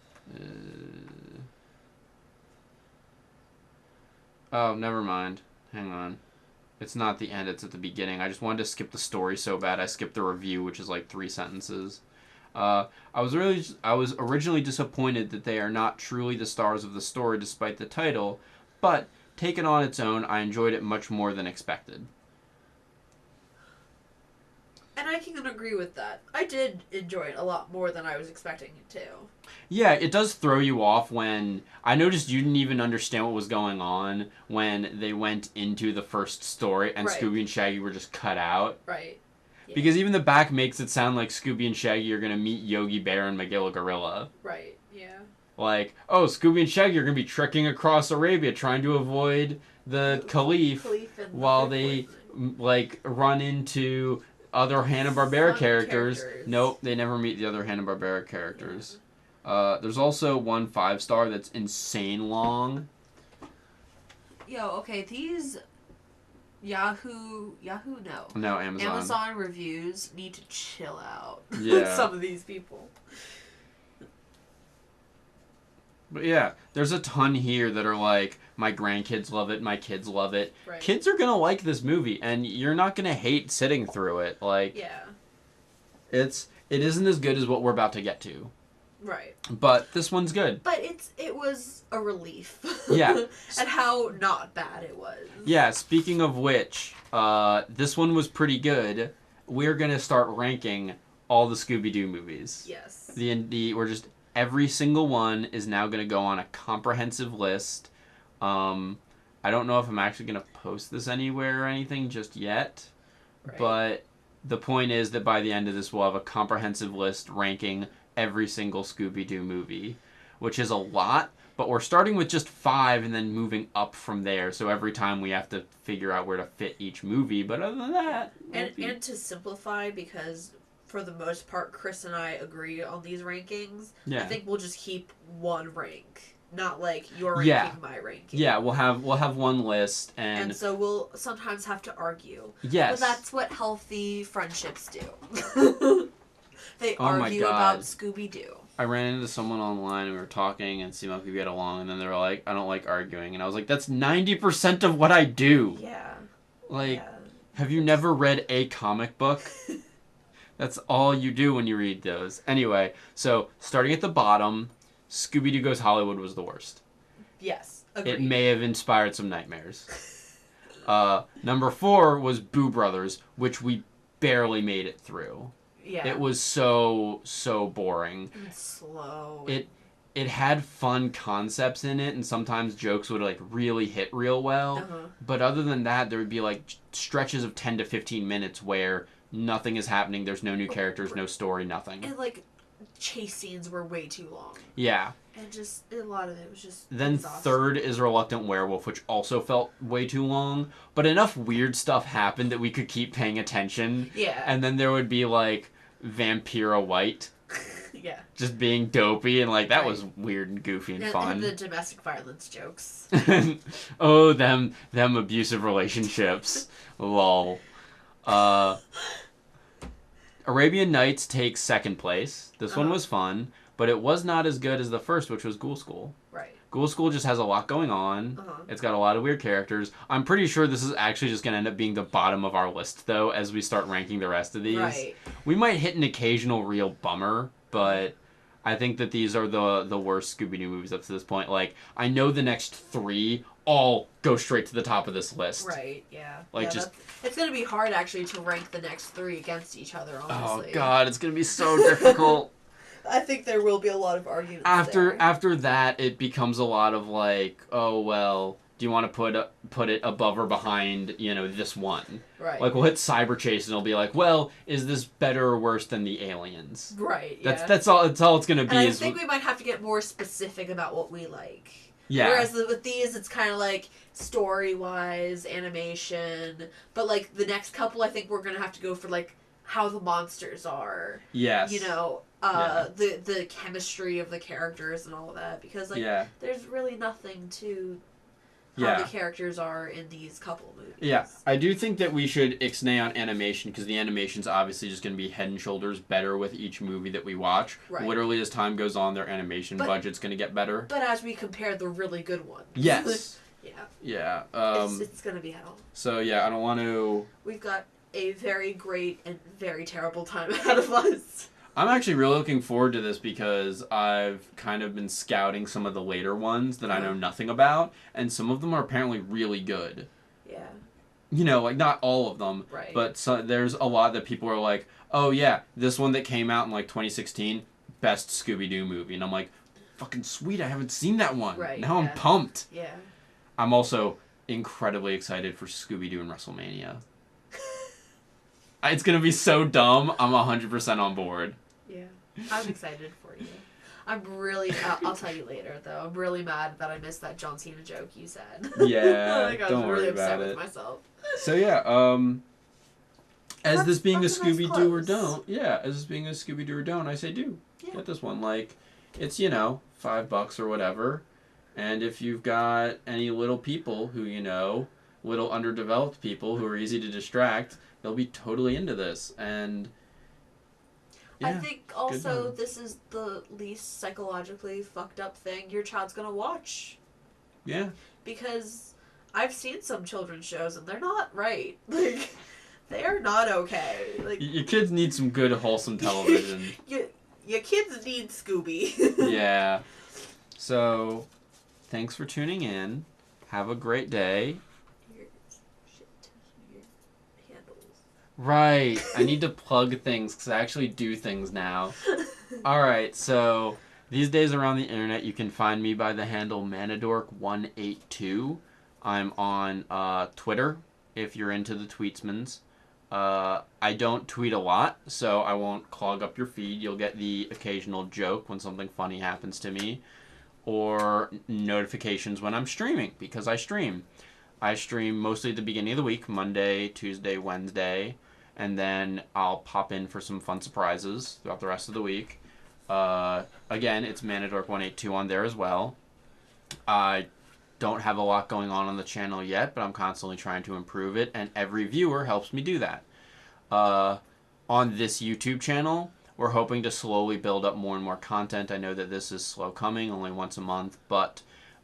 Oh, never mind. Hang on. It's not the end, it's at the beginning. I just wanted to skip the story so bad I skipped the review, which is like 3 sentences. I was originally disappointed that they are not truly the stars of the story despite the title, but taken on its own, I enjoyed it much more than expected. And I can agree with that. I did enjoy it a lot more than I was expecting it to. Yeah, it does throw you off when... I noticed you didn't even understand what was going on when they went into the first story and Right. Scooby and Shaggy were just cut out. Right. Yeah. Because even the back makes it sound like Scooby and Shaggy are going to meet Yogi Bear and Magilla Gorilla. Right, yeah. Like, oh, Scooby and Shaggy are going to be trekking across Arabia trying to avoid the Caliph while they, like, run into other Hanna-Barbera characters. Nope, they never meet the other Hanna-Barbera characters. There's also one 5-star that's insane long. Yo, okay, these Yahoo, No, Amazon. Amazon reviews need to chill out. Yeah. Some of these people. But yeah, there's a ton here that are like, my grandkids love it, my kids love it. Right. Kids are gonna like this movie, and you're not gonna hate sitting through it. Like, Yeah. it isn't as good as what we're about to get to. Right. But this one's good. But it was a relief. Yeah. And how not bad it was. Yeah, speaking of which, this one was pretty good. We're gonna start ranking all the Scooby Doo movies. Yes. Every single one is now going to go on a comprehensive list. I don't know if I'm actually going to post this anywhere or anything just yet. Right. But the point is that by the end of this, we'll have a comprehensive list ranking every single Scooby-Doo movie, which is a lot. But we're starting with just 5 and then moving up from there. So every time we have to figure out where to fit each movie. But other than that... And to simplify, because... for the most part, Chris and I agree on these rankings. Yeah. I think we'll just keep one rank, not like your ranking, my ranking. Yeah, we'll have one list, and so we'll sometimes have to argue. Yes, but that's what healthy friendships do. They argue about Scooby Doo. I ran into someone online and we were talking and seemed like we get along, and then they were like, "I don't like arguing," and I was like, "That's 90% of what I do." Yeah. Like, have you never read a comic book? That's all you do when you read those. Anyway, so starting at the bottom, Scooby-Doo Goes Hollywood was the worst. Yes, agreed. It may have inspired some nightmares. Number 4 was Boo Brothers, which we barely made it through. Yeah. It was so boring. And slow. It had fun concepts in it, and sometimes jokes would like really hit real well. Uh-huh. But other than that, there would be like stretches of 10 to 15 minutes where nothing is happening. There's no new characters, no story, nothing. And like chase scenes were way too long. Yeah. And just a lot of it was just Then exhausting. 3rd is Reluctant Werewolf, which also felt way too long. But enough weird stuff happened that we could keep paying attention. Yeah. And then there would be like Vampira White. Yeah. Just being dopey, and like that was weird and goofy and fun. And the domestic violence jokes. Oh, them abusive relationships. Lol. Arabian Nights takes 2nd place. This one was fun, but it was not as good as the first, which was Ghoul School. Right. Ghoul School just has a lot going on. It's got a lot of weird characters. I'm pretty sure this is actually just going to end up being the bottom of our list, though, as we start ranking the rest of these. Right. We might hit an occasional real bummer, but I think that these are the worst Scooby Doo movies up to this point. Like, I know the next 3 all go straight to the top of this list. Right, yeah. Like, yeah, just... It's going to be hard, actually, to rank the next 3 against each other, honestly. Oh, God, it's going to be so difficult. I think there will be a lot of arguments After that, it becomes a lot of, like, oh, well, do you want to put it above or behind, this one? Right. Like, we'll hit Cyber Chase, and it'll be like, well, is this better or worse than the Aliens? Right, yeah. That's all it's going to be. And I think we might have to get more specific about what we like. Yeah. Whereas with these, it's kind of like story-wise, animation. But, like, the next couple, I think we're going to have to go for, like, how the monsters are. Yes. The chemistry of the characters and all of that. Because, like, there's really nothing to how the characters are in these couple movies. Yeah, I do think that we should ixnay on animation, because the animation's obviously just going to be head and shoulders better with each movie that we watch. Right. Literally, as time goes on, their animation budget's going to get better. But as we compare the really good ones. Yes. Yeah. It's going to be hell. So, yeah, I don't want to... We've got a very great and very terrible time ahead of us. I'm actually really looking forward to this because I've kind of been scouting some of the later ones that I know nothing about, and some of them are apparently really good. Yeah. Like, not all of them, right. But there's a lot that people are like, oh yeah, this one that came out in like 2016, best Scooby Doo movie. And I'm like, fucking sweet, I haven't seen that one. Right, now I'm pumped. Yeah. I'm also incredibly excited for Scooby Doo and WrestleMania. It's going to be so dumb. I'm 100% on board. Yeah. I'm excited for you. I'm really... I'll tell you later, though. I'm really mad that I missed that John Cena joke you said. Yeah, don't worry about it. I was really upset with myself. So, yeah, as this being a Scooby Doo or don't, I say do. Yeah. Get this one. Like, it's, $5 or whatever. And if you've got any little people who, little underdeveloped people who are easy to distract, they'll be totally into this. And... yeah, I think also this is the least psychologically fucked up thing your child's gonna watch. Yeah. Because I've seen some children's shows and they're not right. Like, they are not okay. Like, your kids need some good, wholesome television. Your kids need Scooby. Yeah. So, thanks for tuning in. Have a great day. Right. I need to plug things because I actually do things now. Alright, so these days around the internet you can find me by the handle Manadork182. I'm on Twitter if you're into the tweetsmans. I don't tweet a lot, so I won't clog up your feed. You'll get the occasional joke when something funny happens to me, or notifications when I'm streaming, because I stream. I stream mostly at the beginning of the week, Monday, Tuesday, Wednesday, and then I'll pop in for some fun surprises throughout the rest of the week. Again, it's Manadork182 on there as well. I don't have a lot going on the channel yet, but I'm constantly trying to improve it, and every viewer helps me do that. On this YouTube channel, we're hoping to slowly build up more and more content. I know that this is slow coming, only once a month, but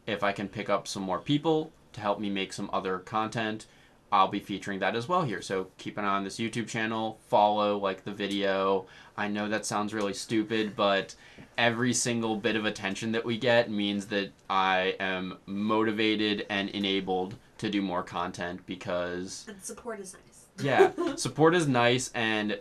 if I can pick up some more people to help me make some other content, I'll be featuring that as well here. So keep an eye on this YouTube channel, follow, like the video. I know that sounds really stupid, but every single bit of attention that we get means that I am motivated and enabled to do more content, because... and support is nice. Yeah, support is nice, and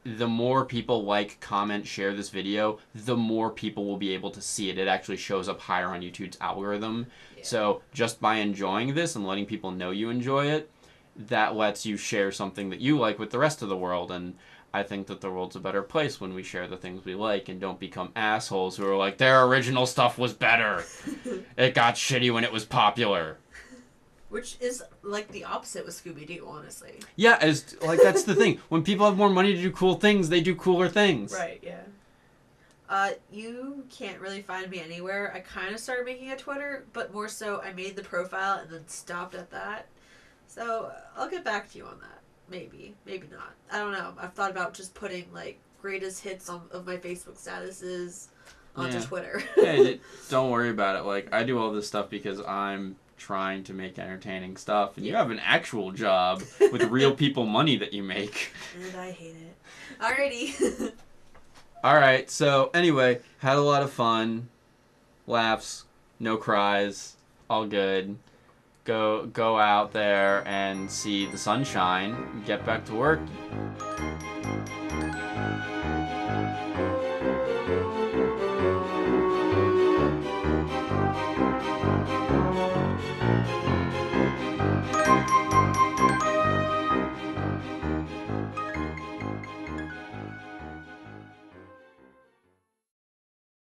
the more people like, comment, share this video, the more people will be able to see it. It actually shows up higher on YouTube's algorithm. Yeah. So just by enjoying this and letting people know you enjoy it, that lets you share something that you like with the rest of the world. And I think that the world's a better place when we share the things we like and don't become assholes who are like, their original stuff was better. It got shitty when it was popular. Which is, like, the opposite with Scooby-Doo, honestly. Yeah, that's the thing. When people have more money to do cool things, they do cooler things. Right, yeah. You can't really find me anywhere. I kind of started making a Twitter, but more so I made the profile and then stopped at that. So, I'll get back to you on that. Maybe. Maybe not. I don't know. I've thought about just putting, like, greatest hits of my Facebook statuses onto Twitter. Hey, don't worry about it. Like, I do all this stuff because I'm trying to make entertaining stuff, and you have an actual job with real people money that you make. And I hate it. Alrighty. All right. So anyway, had a lot of fun, laughs, no cries, all good. Go out there and see the sunshine. Get back to work.